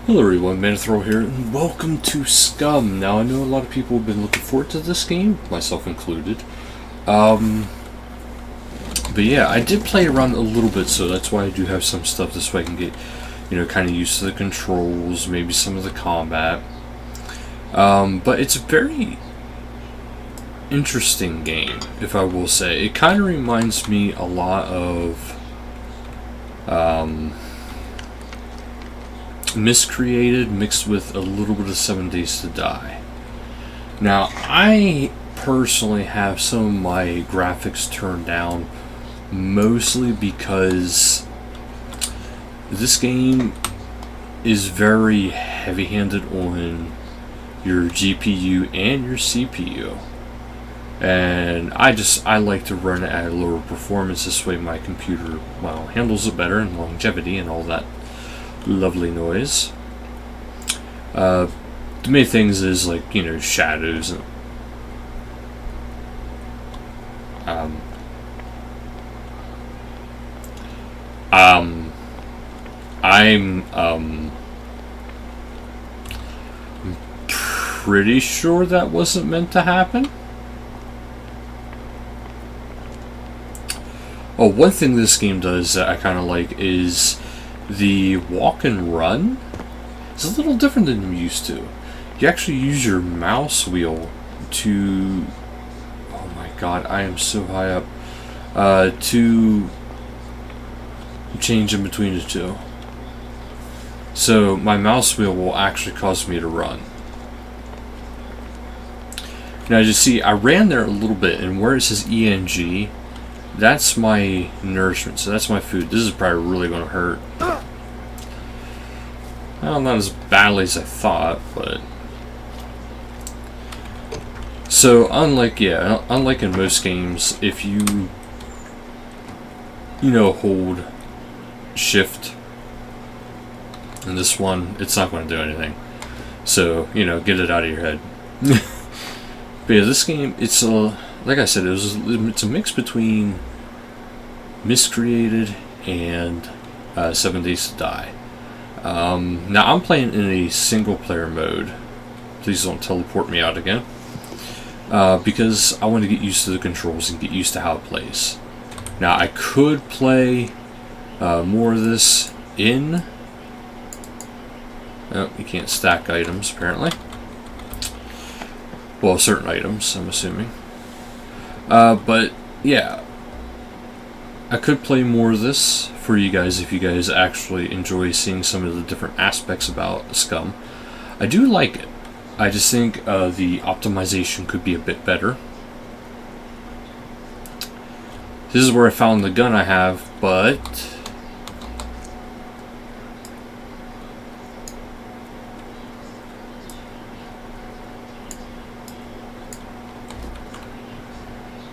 Hello everyone, Manthrow here, and welcome to SCUM. Now I know a lot of people have been looking forward to this game, myself included. But yeah, I did play around a little bit, so that's why I do have some stuff this way I can get, kind of used to the controls, maybe some of the combat. But it's a very interesting game, if I will say. It kind of reminds me a lot of Miscreated mixed with a little bit of 7 Days to Die. Now, I personally have some of my graphics turned down mostly because this game is very heavy-handed on your GPU and your CPU. And I like to run it at a lower performance. This way my computer, handles it better, and longevity and all that lovely noise. The main things is shadows and I'm pretty sure that wasn't meant to happen. Oh, one thing this game does that I kind of like is the walk and run. It's a little different than I'm used to. You actually use your mouse wheel to... Oh my god, I am so high up. To change in between the two. So my mouse wheel will actually cause me to run. Now you see, I ran there a little bit, and where it says ENG, that's my nourishment, so that's my food. This is probably really going to hurt. Well, not as badly as I thought, but... So, unlike in most games, if you hold shift in this one, it's not going to do anything. So, get it out of your head. But yeah, this game, it's like I said, it's a mix between Miscreated and 7 Days to Die. Now I'm playing in a single player mode. Please don't teleport me out again. Because I want to get used to the controls and get used to how it plays. Now I could play more of this in... Oh, you can't stack items apparently. Well, certain items, I'm assuming. But yeah, I could play more of this for you guys if you guys actually enjoy seeing some of the different aspects about SCUM. I do like it. I just think the optimization could be a bit better. This is where I found the gun I have, but...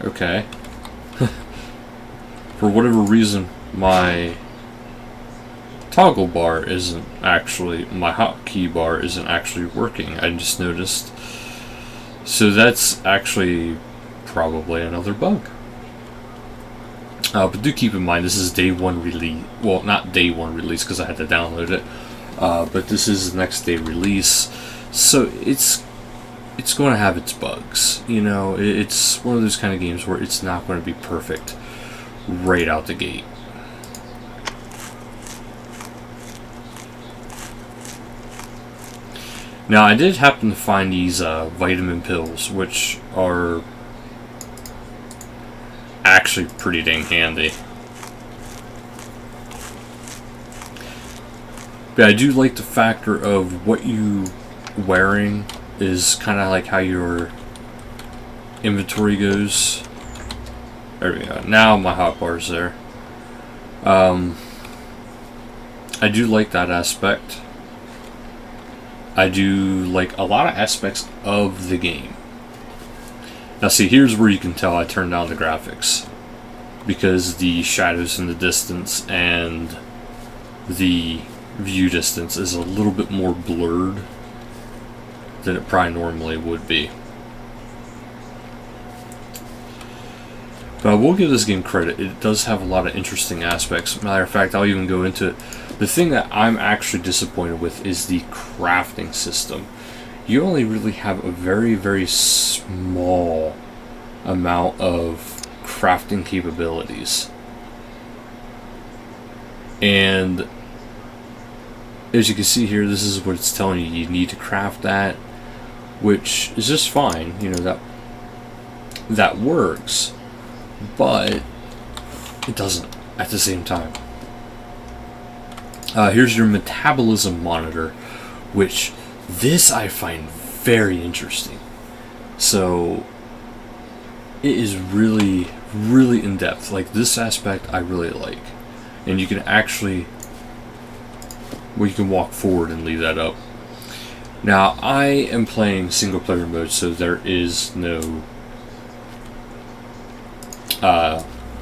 Okay. For whatever reason, my toggle bar isn't actually, my hotkey bar isn't actually working. I just noticed. So that's actually probably another bug. But do keep in mind, this is day one release. Well, not day one release because I had to download it. But this is the next day release. So it's going to have its bugs. It's one of those kind of games where it's not going to be perfect right out the gate. Now, I did happen to find these vitamin pills, which are actually pretty dang handy. But I do like the factor of what you wearing is kind of like how your inventory goes. There we go. Now my hotbar's there. I do like that aspect. I do like a lot of aspects of the game. Now see, here's where you can tell I turned down the graphics, because the shadows in the distance and the view distance is a little bit more blurred than it probably normally would be. But I will give this game credit. It does have a lot of interesting aspects. Matter of fact, I'll even go into it. The thing that I'm actually disappointed with is the crafting system. You only really have a very, very small amount of crafting capabilities. And as you can see here, this is what it's telling you. You need to craft that, which is just fine. You know, that works, but it doesn't at the same time. Here's your metabolism monitor, which this I find very interesting. So it is really, really in depth. Like, this aspect I really like. And you can actually, well, you can walk forward and leave that up. Now, I am playing single player mode, so there is no,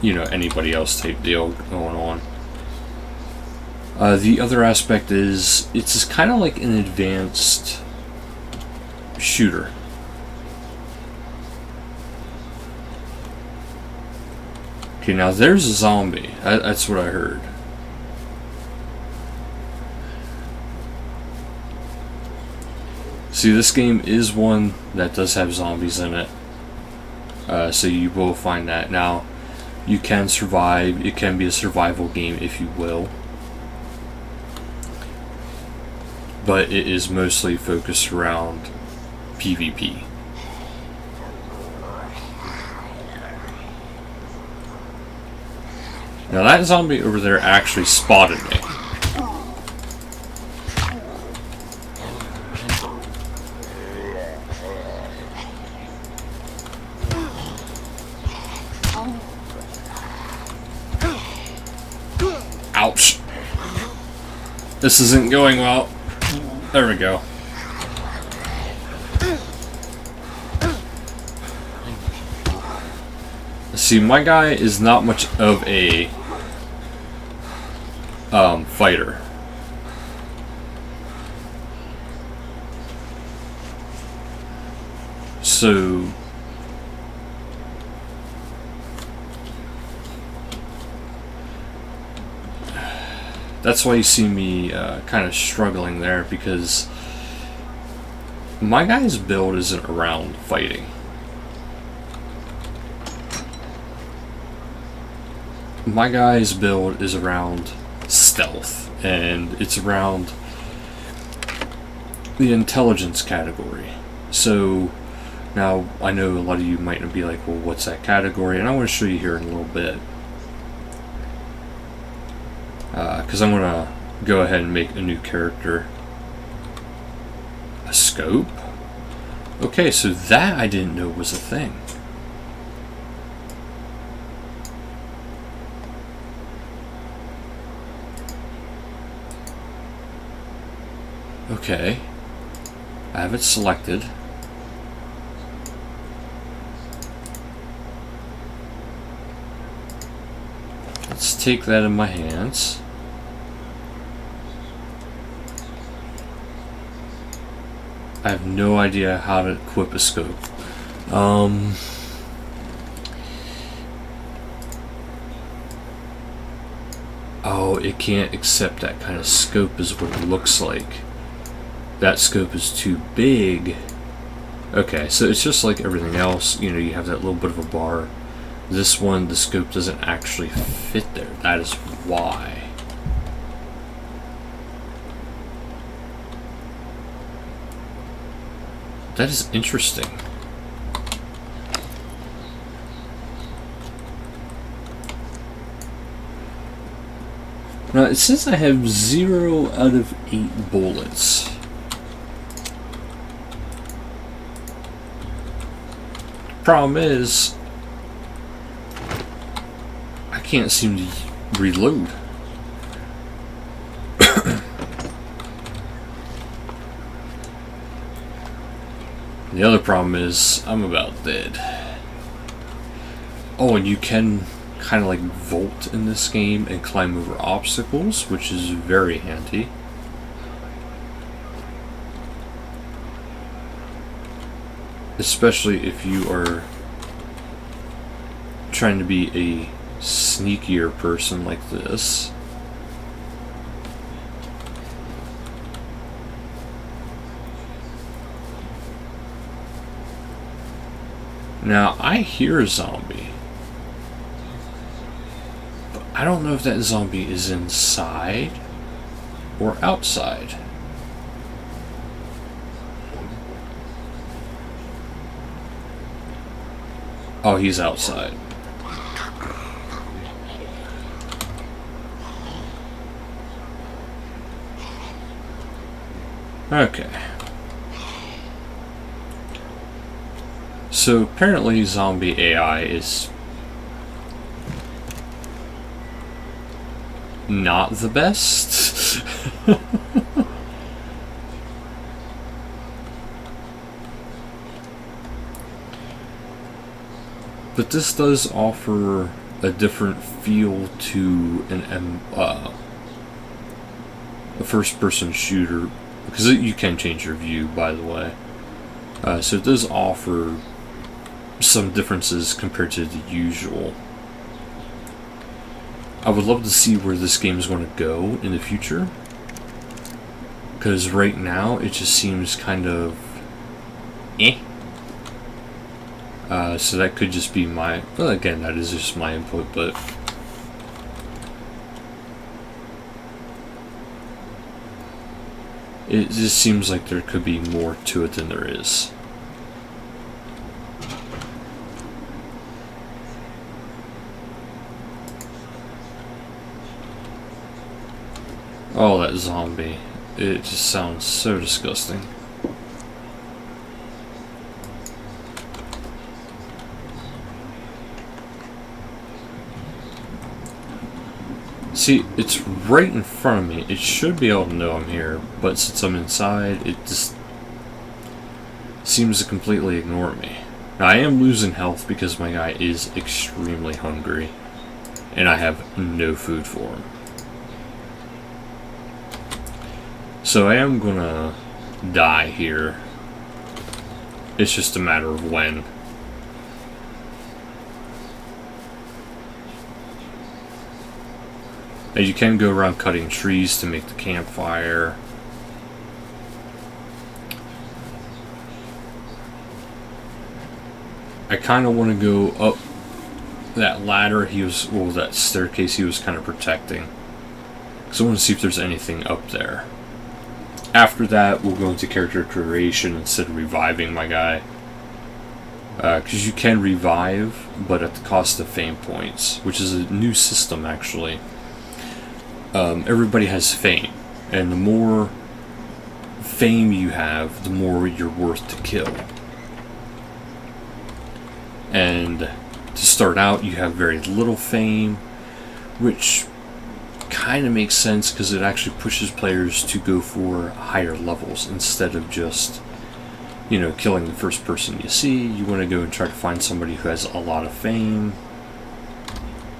you know, anybody else type deal going on. The other aspect is, it's kind of like an advanced shooter. Okay, now there's a zombie. That's what I heard. See, this game is one that does have zombies in it. So you will find that. Now, you can survive. It can be a survival game, if you will. But it is mostly focused around PvP. Now that zombie over there actually spotted me. Ouch. This isn't going well. There we go. See, my guy is not much of a fighter. So that's why you see me kind of struggling there, because my guy's build isn't around fighting. My guy's build is around stealth, and it's around the intelligence category. So now I know a lot of you might be like, well, what's that category? And I want to show you here in a little bit, because I'm going to go ahead and make a new character. A scope? Okay, so that I didn't know was a thing. Okay, I have it selected. Let's take that in my hands. I have no idea how to equip a scope. Oh, it can't accept that kind of scope is what it looks like. That scope is too big. Okay, so it's just like everything else. You know, you have that little bit of a bar. This one, the scope doesn't actually fit there. That is why. That is interesting. Now, it says I have 0 out of 8 bullets. Problem is, I can't seem to reload. The other problem is, I'm about dead. Oh, and you can kind of like vault in this game and climb over obstacles, which is very handy. Especially if you are trying to be a sneakier person like this. Now, I hear a zombie. But I don't know if that zombie is inside or outside. Oh, he's outside. Okay. So apparently zombie AI is not the best. But this does offer a different feel to a first-person shooter, because you can change your view, by the way. So it does offer some differences compared to the usual. I would love to see where this game is going to go in the future, because right now it just seems kind of eh. So that could just be my, well, again, that is just my input, but it just seems like there could be more to it than there is. Oh, that zombie. It just sounds so disgusting. See, it's right in front of me. It should be able to know I'm here, but since I'm inside, it just seems to completely ignore me. Now, I am losing health because my guy is extremely hungry, and I have no food for him. So I am gonna die here. It's just a matter of when. Now you can go around cutting trees to make the campfire. I kind of want to go up that ladder that staircase he was kind of protecting. So I want to see if there's anything up there. After that, we'll go into character creation instead of reviving my guy. Because you can revive, but at the cost of fame points, which is a new system actually. Everybody has fame, and the more fame you have, the more you're worth to kill. And to start out, you have very little fame, which kind of makes sense because it actually pushes players to go for higher levels instead of just, you know, killing the first person you see. You want to go and try to find somebody who has a lot of fame,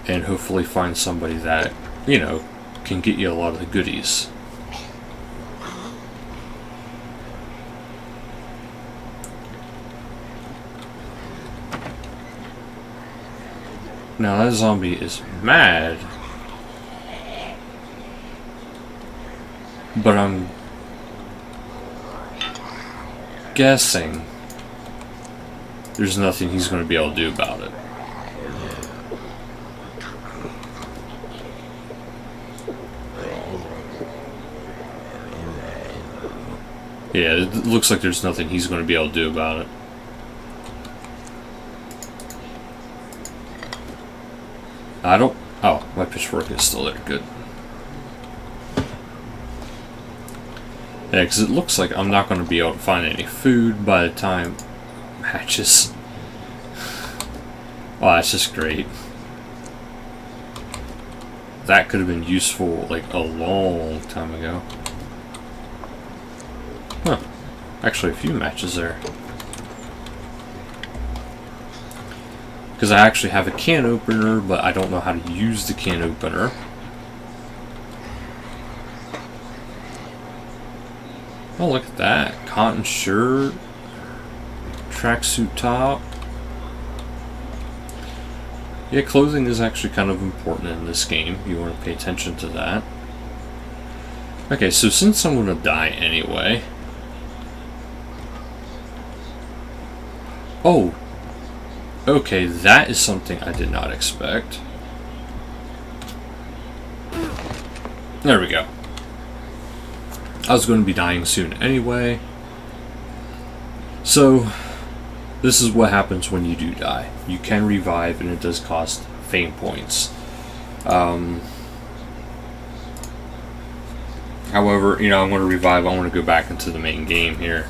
and hopefully find somebody that, you know, can get you a lot of the goodies. Now that zombie is mad, but I'm guessing there's nothing he's going to be able to do about it. Yeah, it looks like there's nothing he's going to be able to do about it. I don't... Oh, my pitchfork is still there. Good. Yeah, because it looks like I'm not going to be able to find any food by the time matches. Oh, that's just great. That could have been useful, like, a long time ago. Huh. Actually, a few matches there. Because I actually have a can opener, but I don't know how to use the can opener. Oh, look at that. Cotton shirt. Tracksuit top. Yeah, clothing is actually kind of important in this game. You want to pay attention to that. Okay, so since I'm going to die anyway... Oh, Okay, that is something I did not expect. There we go. I was going to be dying soon anyway. So, this is what happens when you do die. You can revive, and it does cost fame points. However, you know, I'm going to revive. I want to go back into the main game here.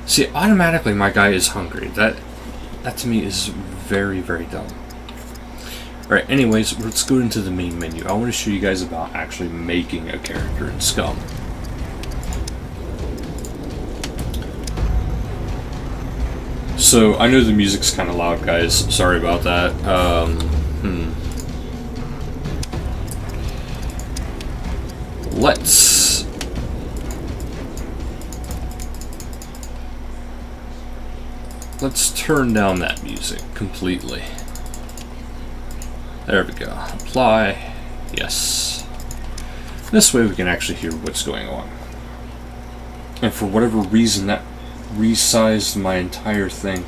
See, automatically my guy is hungry. That to me is very, very dumb. Alright, anyways, let's go into the main menu. I want to show you guys about actually making a character in SCUM. So, I know the music's kind of loud, guys. Sorry about that. Let's turn down that music completely. There we go. Apply. Yes. This way we can actually hear what's going on. And for whatever reason, that resized my entire thing.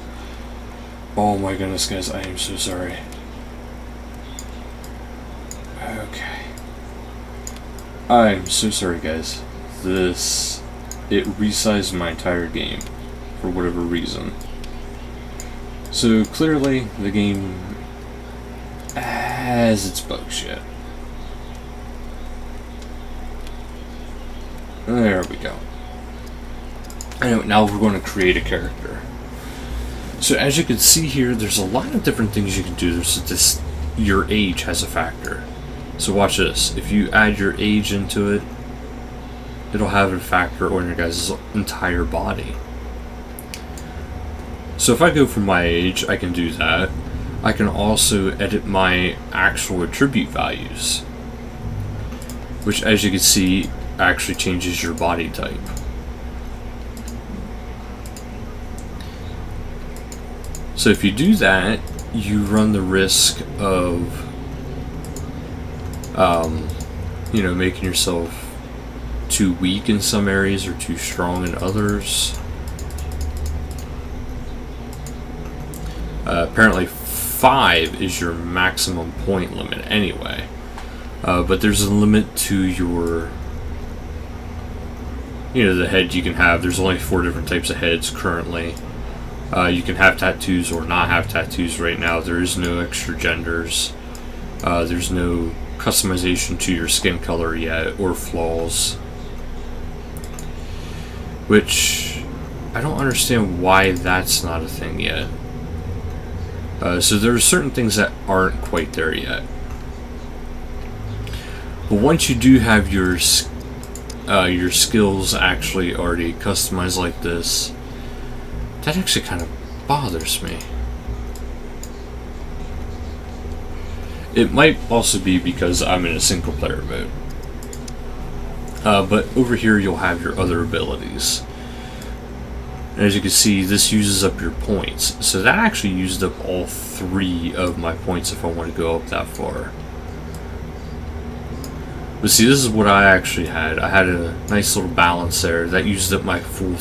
Oh my goodness, guys, I am so sorry. Okay. I'm so sorry, guys. It resized my entire game for whatever reason. So clearly the game has its bugs yet. There we go. Anyway, now we're going to create a character. So as you can see here, there's a lot of different things you can do. There's this, your age has a factor. So watch this. If you add your age into it, it'll have a factor on your guys' entire body. So if I go for my age, I can do that. I can also edit my actual attribute values, which, as you can see, actually changes your body type. So if you do that, you run the risk of you know, making yourself too weak in some areas or too strong in others. Apparently 5 is your maximum point limit anyway, but there's a limit to your, you know, the head you can have. There's only 4 different types of heads currently. You can have tattoos or not have tattoos right now. There is no extra genders. There's no customization to your skin color yet or flaws, which I don't understand why that's not a thing yet. So there are certain things that aren't quite there yet. But once you do have your skills actually already customized like this, that actually kind of bothers me. It might also be because I'm in a single player mode. But over here you'll have your other abilities. And as you can see, this uses up your points. So that actually used up all 3 of my points if I want to go up that far. But see, this is what I actually had. I had a nice little balance there. That used up my full...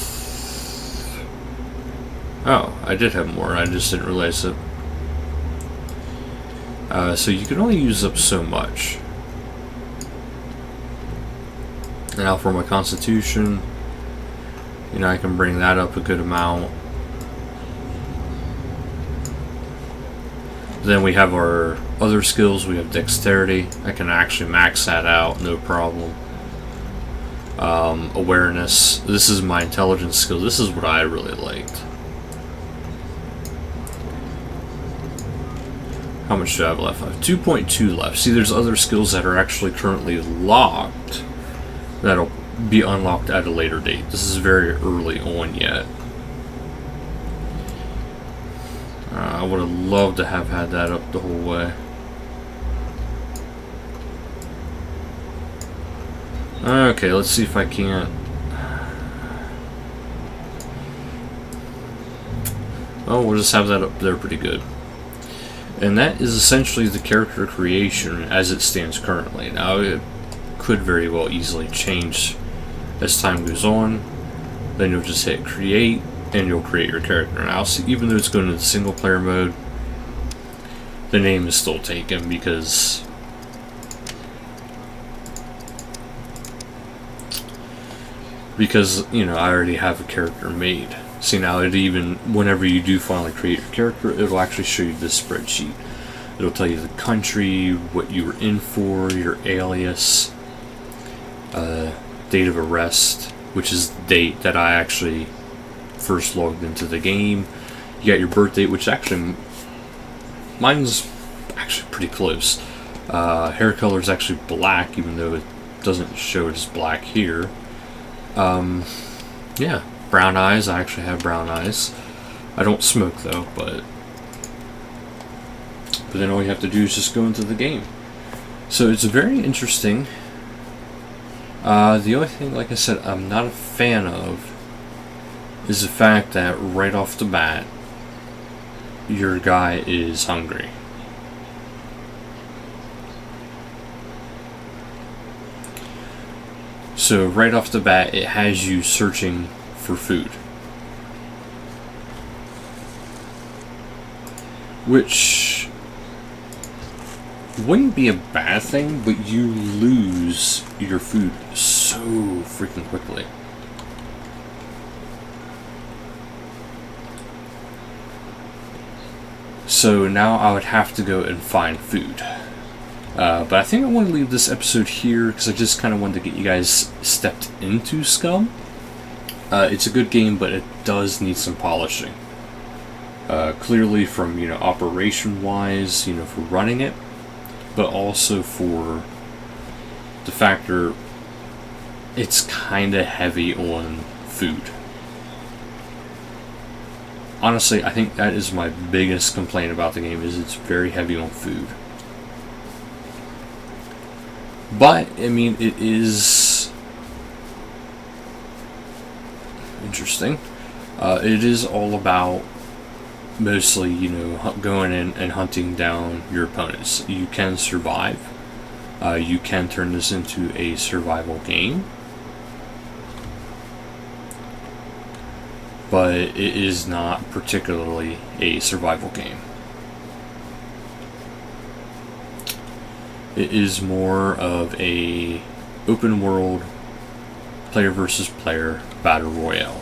Oh, I did have more. I just didn't realize it. So you can only use up so much. Now for my constitution, you know, I can bring that up a good amount. Then we have our other skills. We have dexterity. I can actually max that out, no problem. Awareness. This is my intelligence skill. This is what I really liked. How much do I have left? I have 2.2 left. See, there's other skills that are actually currently locked that'll be unlocked at a later date. This is very early on yet. I would have loved to have had that up the whole way. Okay, let's see if I can't. Oh, we'll just have that up there pretty good. And that is essentially the character creation as it stands currently. Now, it could very well easily change as time goes on. Then you'll just hit create, and you'll create your character. Now, so even though it's going into single player mode, the name is still taken because you know, I already have a character made. See, now it even, whenever you do finally create your character, it'll actually show you this spreadsheet. It'll tell you the country, what you were in for, your alias, date of arrest, which is the date that I actually first logged into the game. You got your birth date, which actually, mine's actually pretty close. Hair color is actually black, even though it doesn't show it as black here. Yeah, brown eyes. I actually have brown eyes. I don't smoke though, but then all you have to do is just go into the game. So it's very interesting. The only thing, like I said, I'm not a fan of is the fact that right off the bat, your guy is hungry. So right off the bat, it has you searching for food. Which wouldn't be a bad thing, but you lose your food so freaking quickly. So now I would have to go and find food. But I think I want to leave this episode here because I just kind of wanted to get you guys stepped into SCUM. It's a good game, but it does need some polishing. Clearly from, you know, operation-wise, you know, for running it, but also for the factor it's kind of heavy on food. Honestly, I think that is my biggest complaint about the game, is it's very heavy on food. But, I mean, it is interesting. It is all about mostly, you know, going in and hunting down your opponents. You can survive. You can turn this into a survival game. But it is not particularly a survival game. It is more of a open world player versus player battle royale.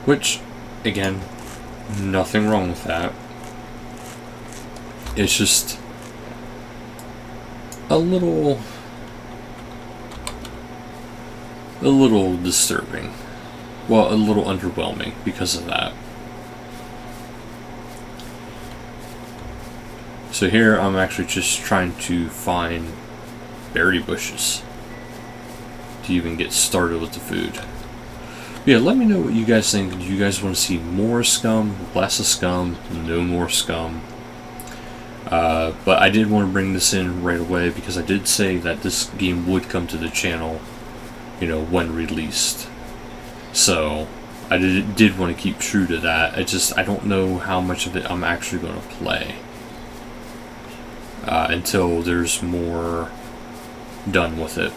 Which, again, nothing wrong with that. It's just a little disturbing. Well, a little underwhelming because of that. So here I'm actually just trying to find berry bushes to even get started with the food. Yeah, let me know what you guys think. Do you guys want to see more SCUM, less of SCUM, no more SCUM? But I did want to bring this in right away because I did say that this game would come to the channel, you know, when released. So I did want to keep true to that. I don't know how much of it I'm actually going to play until there's more done with it.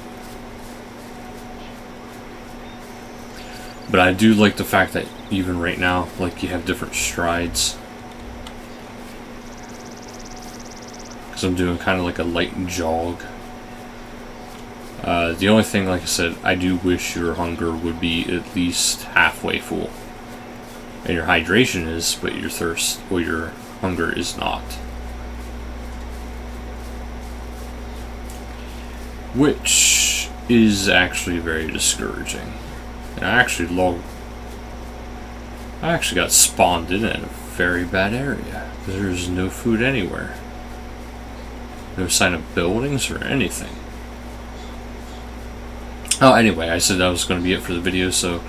But I do like the fact that even right now, like, you have different strides. Because I'm doing kind of like a light jog. The only thing, like I said, I do wish your hunger would be at least halfway full. And your hydration is, but your thirst or your hunger is not. Which is actually very discouraging. And I actually got spawned in a very bad area. There's no food anywhere. No sign of buildings or anything. Oh, anyway, I said that was going to be it for the video, so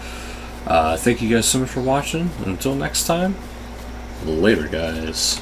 thank you guys so much for watching. Until next time, later, guys.